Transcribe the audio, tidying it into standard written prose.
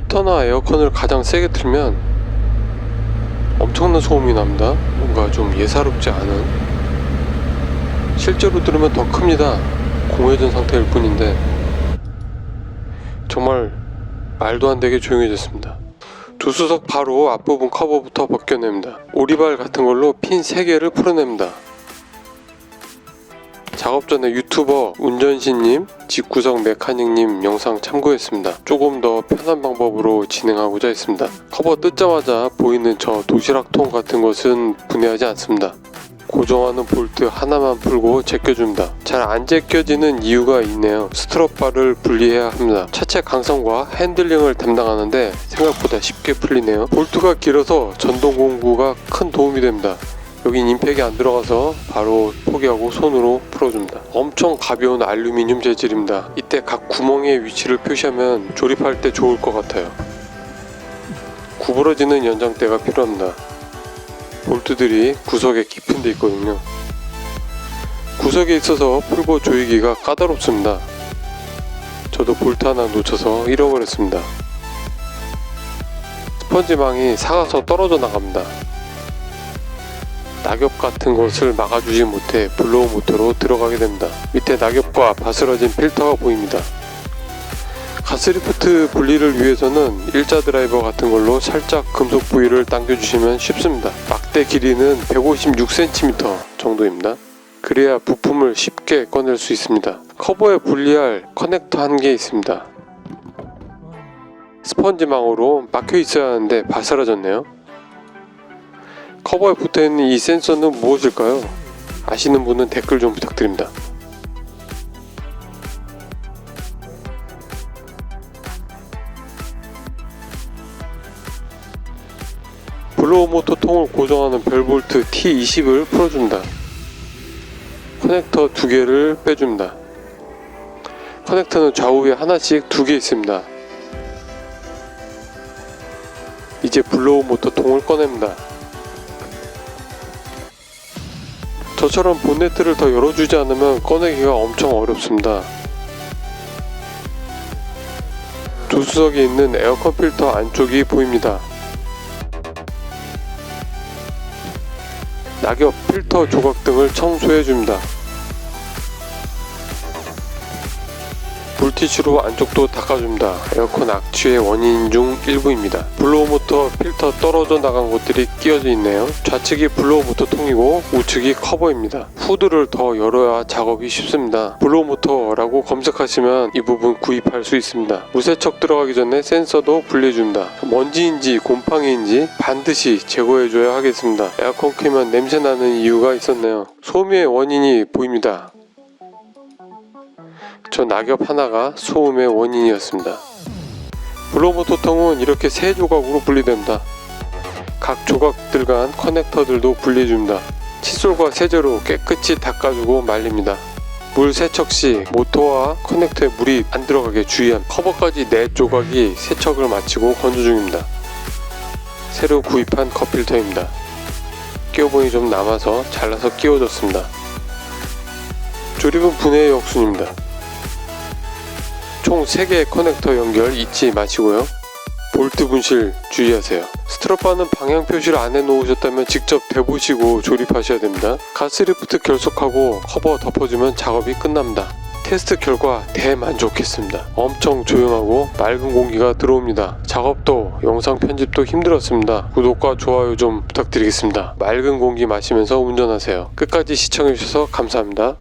히터나 에어컨을 가장 세게 틀면 엄청난 소음이 납니다. 뭔가 좀 예사롭지 않은. 실제로 들으면 더 큽니다. 공회전 상태일 뿐인데 정말 말도 안 되게 조용해졌습니다. 조수석 바로 앞부분 커버부터 벗겨냅니다. 오리발 같은 걸로 핀 3개를 풀어냅니다. 작업 전에 유튜버 운전신님, 직구석 메카닉님 영상 참고했습니다. 조금 더 편한 방법으로 진행하고자 했습니다. 커버 뜯자마자 보이는 저 도시락통 같은 것은 분해하지 않습니다. 고정하는 볼트 하나만 풀고 제껴줍니다. 잘 안 제껴지는 이유가 있네요. 스트럿바를 분리해야 합니다. 차체 강성과 핸들링을 담당하는데 생각보다 쉽게 풀리네요. 볼트가 길어서 전동 공구가 큰 도움이 됩니다. 여긴 임팩이 안 들어가서 바로 포기하고 손으로 풀어줍니다. 엄청 가벼운 알루미늄 재질입니다. 이때 각 구멍의 위치를 표시하면 조립할 때 좋을 것 같아요. 구부러지는 연장대가 필요합니다. 볼트들이 구석에 깊은 데 있거든요. 구석에 있어서 풀고 조이기가 까다롭습니다. 저도 볼트 하나 놓쳐서 잃어버렸습니다. 스펀지망이 삭아서 떨어져 나갑니다. 낙엽 같은 것을 막아주지 못해 블로우 모터로 들어가게 됩니다. 밑에 낙엽과 바스러진 필터가 보입니다. 가스리프트 분리를 위해서는 일자 드라이버 같은 걸로 살짝 금속 부위를 당겨주시면 쉽습니다. 막대 길이는 156cm 정도입니다. 그래야 부품을 쉽게 꺼낼 수 있습니다. 커버에 분리할 커넥터 한 개 있습니다. 스펀지망으로 막혀 있어야 하는데 바스라졌네요. 커버에 붙어있는 이 센서는 무엇일까요? 아시는 분은 댓글 좀 부탁드립니다. 블로우 모터 통을 고정하는 별볼트 T20을 풀어줍니다. 커넥터 2개를 빼줍니다. 커넥터는 좌우에 하나씩 2개 있습니다. 이제 블로우 모터 통을 꺼냅니다. 저처럼 본네트를 더 열어주지 않으면 꺼내기가 엄청 어렵습니다. 조수석에 있는 에어컨 필터 안쪽이 보입니다. 낙엽, 필터 조각 등을 청소해줍니다. 물티슈로 안쪽도 닦아줍니다. 에어컨 악취의 원인인 중 일부입니다. 블로우 모터 필터 떨어져 나간 곳들이 끼어져 있네요. 좌측이 블로우 모터 통이고 우측이 커버입니다. 후드를 더 열어야 작업이 쉽습니다. 블로우 모터라고 검색하시면 이 부분 구입할 수 있습니다. 무세척 들어가기 전에 센서도 분리해줍니다. 먼지인지 곰팡이인지 반드시 제거해줘야 하겠습니다. 에어컨 켜면 냄새나는 이유가 있었네요. 소음의 원인이 보입니다. 저 낙엽 하나가 소음의 원인이었습니다. 블로우 모터 통은 이렇게 3조각으로 분리됩니다. 각 조각들 간 커넥터들도 분리해줍니다. 칫솔과 세제로 깨끗이 닦아주고 말립니다. 물 세척 시 모터와 커넥터에 물이 안 들어가게 주의합니다. 커버까지 4조각이 세척을 마치고 건조 중입니다. 새로 구입한 컵필터입니다. 끼워보니 좀 남아서 잘라서 끼워줬습니다. 조립은 분해 역순입니다. 총 3개의 커넥터 연결 잊지 마시고요. 볼트 분실 주의하세요. 스트럿바는 방향 표시를 안 해놓으셨다면 직접 대보시고 조립하셔야 됩니다. 가스리프트 결속하고 커버 덮어주면 작업이 끝납니다. 테스트 결과 대만족했습니다. 엄청 조용하고 맑은 공기가 들어옵니다. 작업도 영상 편집도 힘들었습니다. 구독과 좋아요 좀 부탁드리겠습니다. 맑은 공기 마시면서 운전하세요. 끝까지 시청해주셔서 감사합니다.